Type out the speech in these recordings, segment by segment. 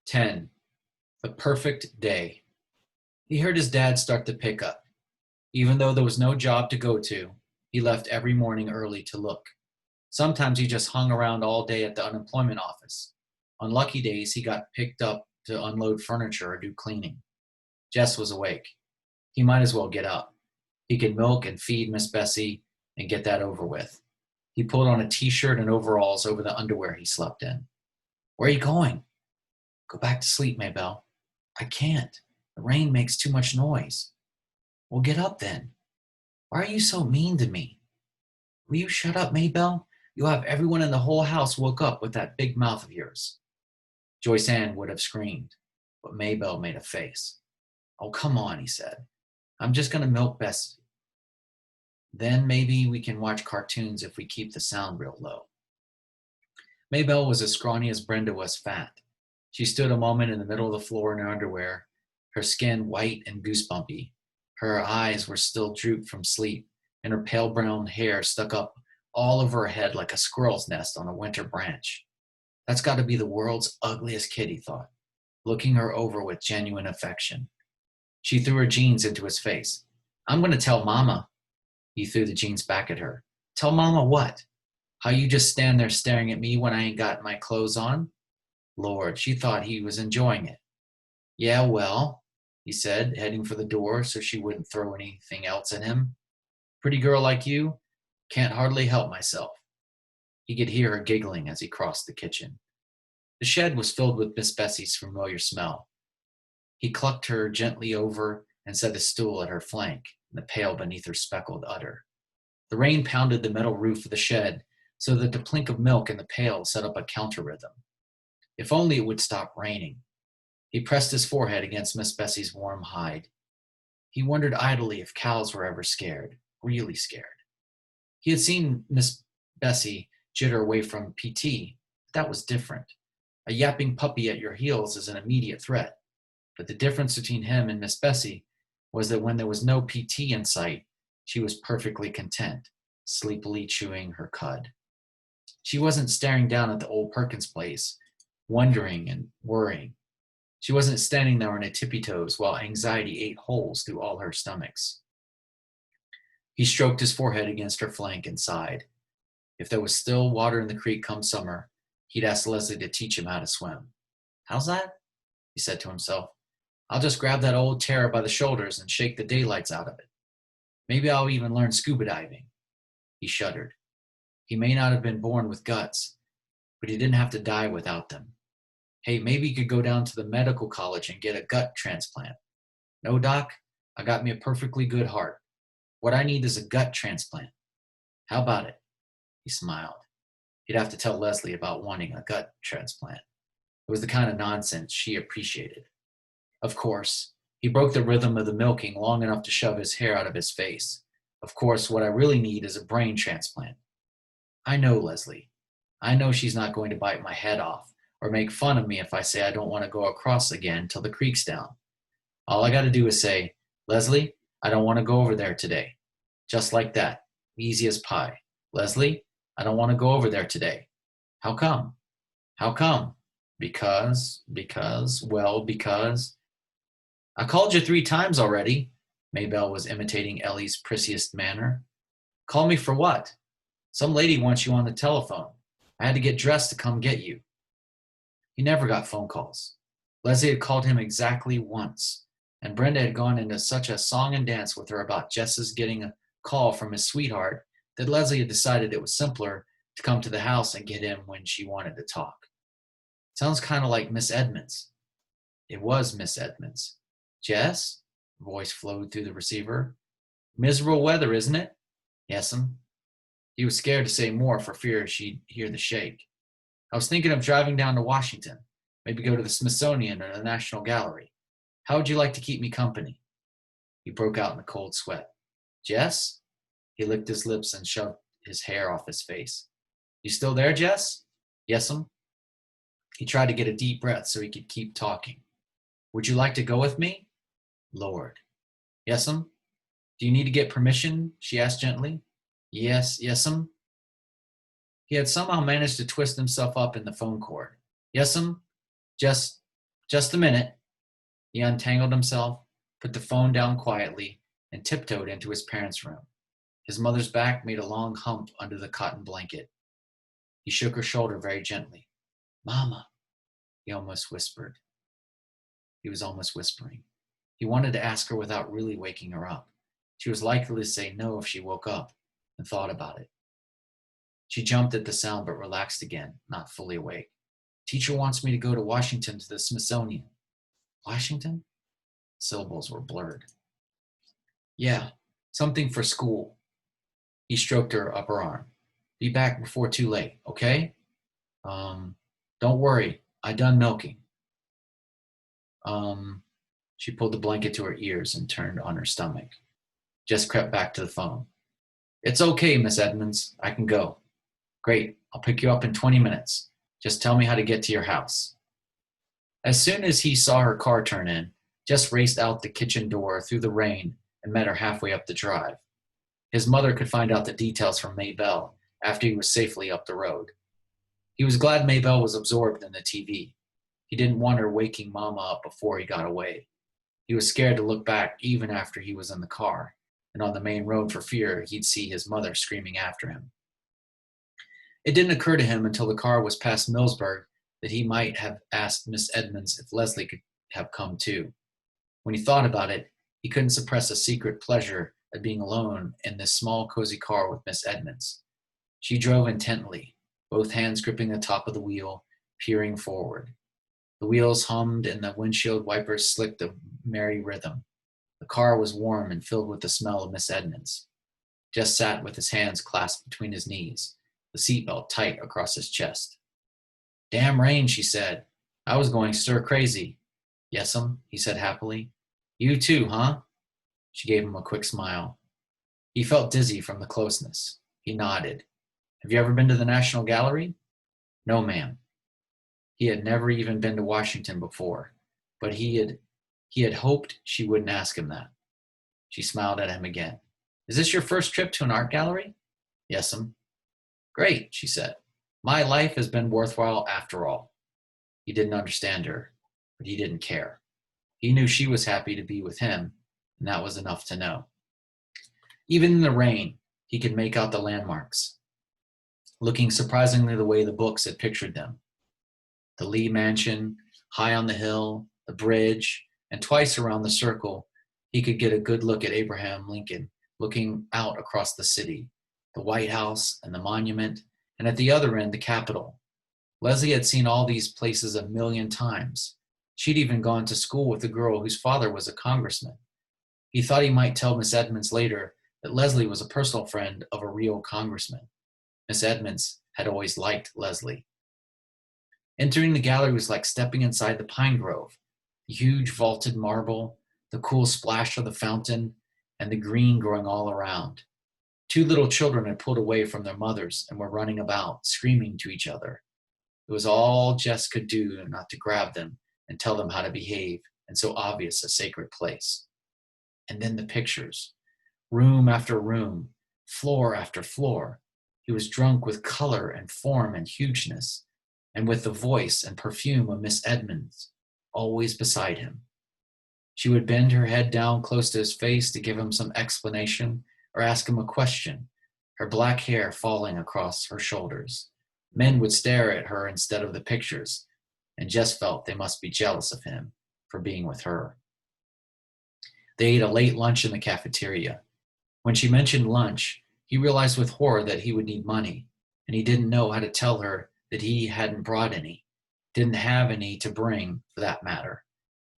10. The perfect day. He heard his dad start to pick up. Even though there was no job to go to, he left every morning early to look. Sometimes he just hung around all day at the unemployment office. On lucky days, he got picked up to unload furniture or do cleaning. Jess was awake. He might as well get up. He could milk and feed Miss Bessie and get that over with. He pulled on a t-shirt and overalls over the underwear he slept in. Where are you going? Go back to sleep, Maybelle. I can't. The rain makes too much noise. Well, get up then. Why are you so mean to me? Will you shut up, Maybelle? You'll have everyone in the whole house woke up with that big mouth of yours. Joyce Ann would have screamed, but Maybelle made a face. Oh, come on, he said. I'm just going to milk Bessie. Then maybe we can watch cartoons if we keep the sound real low. Maybelle was as scrawny as Brenda was fat. She stood a moment in the middle of the floor in her underwear, her skin white and goosebumpy. Her eyes were still drooped from sleep, and her pale brown hair stuck up all over her head like a squirrel's nest on a winter branch. That's got to be the world's ugliest kid, he thought, looking her over with genuine affection. She threw her jeans into his face. I'm going to tell Mama. He threw the jeans back at her. Tell Mama what? How you just stand there staring at me when I ain't got my clothes on? Lord, she thought he was enjoying it. Yeah, well, he said, heading for the door so she wouldn't throw anything else at him. Pretty girl like you, can't hardly help myself. He could hear her giggling as he crossed the kitchen. The shed was filled with Miss Bessie's familiar smell. He clucked her gently over and set a stool at her flank, in the pail beneath her speckled udder. The rain pounded the metal roof of the shed so that the plink of milk in the pail set up a counter rhythm. If only it would stop raining. He pressed his forehead against Miss Bessie's warm hide. He wondered idly if cows were ever scared, really scared. He had seen Miss Bessie jitter away from PT, but that was different. A yapping puppy at your heels is an immediate threat. But the difference between him and Miss Bessie was that when there was no PT in sight, she was perfectly content, sleepily chewing her cud. She wasn't staring down at the old Perkins place, wondering and worrying. She wasn't standing there on her tippy toes while anxiety ate holes through all her stomachs. He stroked his forehead against her flank and sighed. If there was still water in the creek come summer, he'd ask Leslie to teach him how to swim. How's that? He said to himself. I'll just grab that old Tara by the shoulders and shake the daylights out of it. Maybe I'll even learn scuba diving. He shuddered. He may not have been born with guts, but he didn't have to die without them. Hey, maybe he could go down to the medical college and get a gut transplant. No, Doc, I got me a perfectly good heart. What I need is a gut transplant. How about it? He smiled. He'd have to tell Leslie about wanting a gut transplant. It was the kind of nonsense she appreciated. Of course, he broke the rhythm of the milking long enough to shove his hair out of his face. Of course, what I really need is a brain transplant. I know Leslie. I know she's not going to bite my head off or make fun of me if I say I don't want to go across again till the creek's down. All I got to do is say, Leslie, I don't want to go over there today. Just like that. Easy as pie. Leslie, I don't want to go over there today. How come? How come? Because. I called you 3 times already. Maybelle was imitating Ellie's prissiest manner. Call me for what? Some lady wants you on the telephone. I had to get dressed to come get you. He never got phone calls. Leslie had called him exactly once, and Brenda had gone into such a song and dance with her about Jess's getting a call from his sweetheart that Leslie had decided it was simpler to come to the house and get him when she wanted to talk. Sounds kind of like Miss Edmonds. It was Miss Edmonds. Jess? Voice flowed through the receiver. Miserable weather, isn't it? Yes'm. He was scared to say more for fear she'd hear the shake. I was thinking of driving down to Washington, maybe go to the Smithsonian or the National Gallery. How would you like to keep me company? He broke out in a cold sweat. Jess? He licked his lips and shoved his hair off his face. You still there, Jess? Yes'm. He tried to get a deep breath so he could keep talking. Would you like to go with me? Lord. Yes'm. Do you need to get permission? She asked gently. Yes'm. He had somehow managed to twist himself up in the phone cord. Yes'm. Just Just a minute. He untangled himself, put the phone down quietly, and tiptoed into his parents' room. His mother's back made a long hump under the cotton blanket. He shook her shoulder very gently. Mama, he almost whispered. He was almost whispering. He wanted to ask her without really waking her up. She was likely to say no if she woke up and thought about it. She jumped at the sound but relaxed again, not fully awake. Teacher wants me to go to Washington to the Smithsonian. Washington? Syllables were blurred. Yeah, something for school. He stroked her upper arm. Be back before too late, okay? Don't worry, I done milking. She pulled the blanket to her ears and turned on her stomach. Jess crept back to the phone. It's okay, Miss Edmonds. I can go. Great. I'll pick you up in 20 minutes. Just tell me how to get to your house. As soon as he saw her car turn in, Jess raced out the kitchen door through the rain and met her halfway up the drive. His mother could find out the details from Maybelle after he was safely up the road. He was glad Maybelle was absorbed in the TV. He didn't want her waking Mama up before he got away. He was scared to look back even after he was in the car and on the main road for fear he'd see his mother screaming after him. It didn't occur to him until the car was past Millsburg that he might have asked Miss Edmonds if Leslie could have come too. When he thought about it, he couldn't suppress a secret pleasure at being alone in this small, cozy car with Miss Edmonds. She drove intently, both hands gripping the top of the wheel, peering forward. The wheels hummed and the windshield wipers slicked a merry rhythm. The car was warm and filled with the smell of Miss Edmonds. Jess sat with his hands clasped between his knees, the seatbelt tight across his chest. Damn rain, she said. I was going stir crazy. Yes'm, he said happily. You too, huh? She gave him a quick smile. He felt dizzy from the closeness. He nodded. Have you ever been to the National Gallery? No, ma'am. He had never even been to Washington before, but he had hoped she wouldn't ask him that. She smiled at him again. Is this your first trip to an art gallery? Yes'm. Great, she said. My life has been worthwhile after all. He didn't understand her, but he didn't care. He knew she was happy to be with him, and that was enough to know. Even in the rain, he could make out the landmarks, looking surprisingly the way the books had pictured them. The Lee Mansion, high on the hill, the bridge, and twice around the circle, he could get a good look at Abraham Lincoln looking out across the city, the White House and the monument, and at the other end, the Capitol. Leslie had seen all these places a million times. She'd even gone to school with a girl whose father was a congressman. He thought he might tell Miss Edmonds later that Leslie was a personal friend of a real congressman. Miss Edmonds had always liked Leslie. Entering the gallery was like stepping inside the pine grove, the huge vaulted marble, the cool splash of the fountain, and the green growing all around. Two little children had pulled away from their mothers and were running about, screaming to each other. It was all Jess could do not to grab them and tell them how to behave in so obvious a sacred place. And then the pictures, room after room, floor after floor. He was drunk with color and form and hugeness, and with the voice and perfume of Miss Edmonds always beside him. She would bend her head down close to his face to give him some explanation or ask him a question, her black hair falling across her shoulders. Men would stare at her instead of the pictures, and Jess felt they must be jealous of him for being with her. They ate a late lunch in the cafeteria. When she mentioned lunch, he realized with horror that he would need money, and he didn't know how to tell her that he hadn't brought any, didn't have any to bring, for that matter.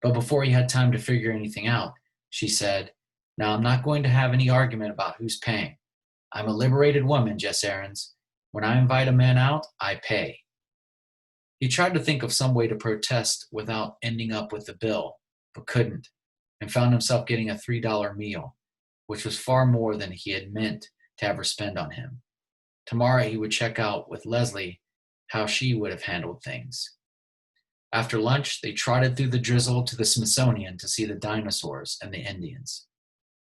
But before he had time to figure anything out, she said, Now I'm not going to have any argument about who's paying. I'm a liberated woman, Jess Aarons. When I invite a man out, I pay. He tried to think of some way to protest without ending up with the bill, but couldn't, and found himself getting a $3 meal, which was far more than he had meant to have her spend on him. Tomorrow he would check out with Leslie how she would have handled things. After lunch, they trotted through the drizzle to the Smithsonian to see the dinosaurs and the Indians.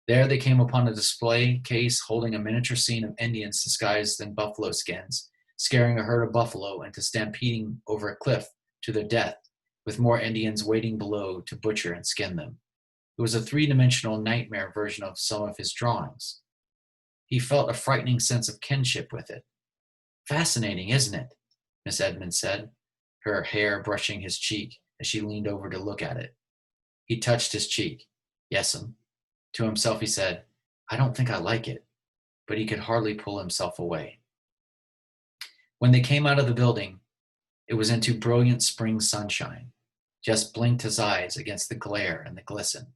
There they came upon a display case holding a miniature scene of Indians disguised in buffalo skins, scaring a herd of buffalo into stampeding over a cliff to their death with more Indians waiting below to butcher and skin them. It was a three-dimensional nightmare version of some of his drawings. He felt a frightening sense of kinship with it. Fascinating, isn't it? Miss Edmonds said, her hair brushing his cheek as she leaned over to look at it. He touched his cheek. Yes'm. To himself he said, I don't think I like it, but he could hardly pull himself away. When they came out of the building, it was into brilliant spring sunshine. Jess blinked his eyes against the glare and the glisten.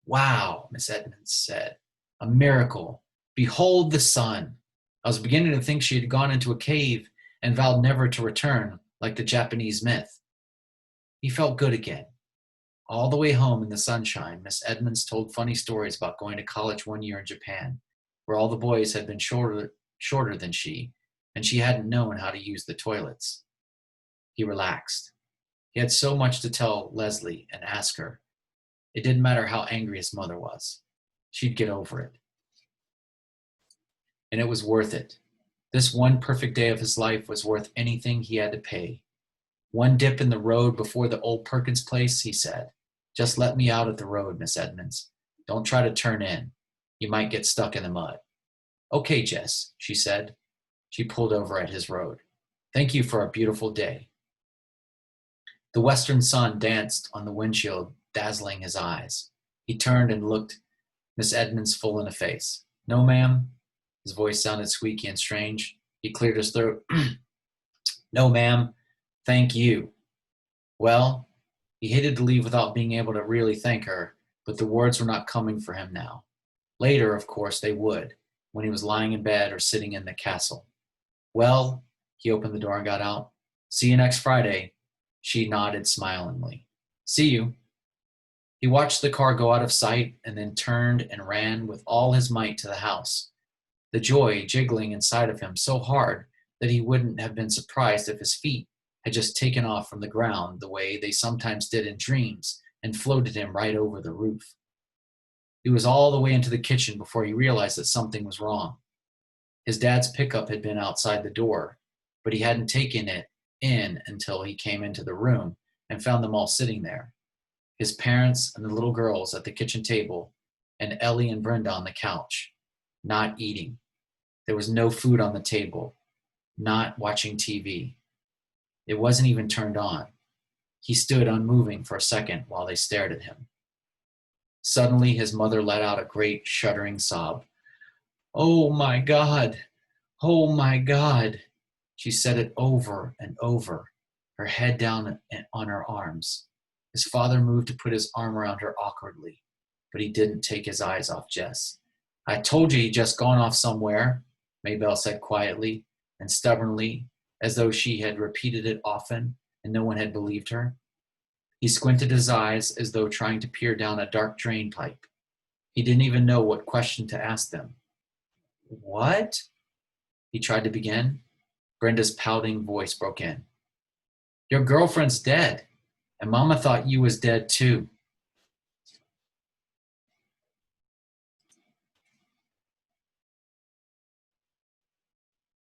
Wow, Miss Edmonds said. A miracle. Behold the sun. I was beginning to think she had gone into a cave and vowed never to return, like the Japanese myth. He felt good again. All the way home in the sunshine, Miss Edmonds told funny stories about going to college one year in Japan, where all the boys had been shorter than she, and she hadn't known how to use the toilets. He relaxed. He had so much to tell Leslie and ask her. It didn't matter how angry his mother was. She'd get over it. And it was worth it. This one perfect day of his life was worth anything he had to pay. One dip in the road before the old Perkins place, he said. Just let me out at the road, Miss Edmonds. Don't try to turn in. You might get stuck in the mud. Okay, Jess, she said. She pulled over at his road. Thank you for a beautiful day. The western sun danced on the windshield, dazzling his eyes. He turned and looked Miss Edmonds full in the face. No, ma'am. His voice sounded squeaky and strange. He cleared his throat. No, ma'am. Thank you. Well, he hated to leave without being able to really thank her, but the words were not coming for him now. Later, of course, they would, when he was lying in bed or sitting in the castle. Well, he opened the door and got out. See you next Friday. She nodded smilingly. See you. He watched the car go out of sight and then turned and ran with all his might to the house, the joy jiggling inside of him so hard that he wouldn't have been surprised if his feet had just taken off from the ground the way they sometimes did in dreams and floated him right over the roof. He was all the way into the kitchen before he realized that something was wrong. His dad's pickup had been outside the door, but he hadn't taken it in until he came into the room and found them all sitting there. His parents and the little girls at the kitchen table, and Ellie and Brenda on the couch, not eating. There was no food on the table, not watching TV. It wasn't even turned on. He stood unmoving for a second while they stared at him. Suddenly, his mother let out a great shuddering sob. Oh my God! Oh my God! She said it over and over, her head down on her arms. His father moved to put his arm around her awkwardly, but he didn't take his eyes off Jess. I told you he'd just gone off somewhere, Maybelle said quietly and stubbornly, as though she had repeated it often and no one had believed her. He squinted his eyes as though trying to peer down a dark drain pipe. He didn't even know what question to ask them. What? He tried to begin. Brenda's pouting voice broke in. Your girlfriend's dead, and Mama thought you was dead too.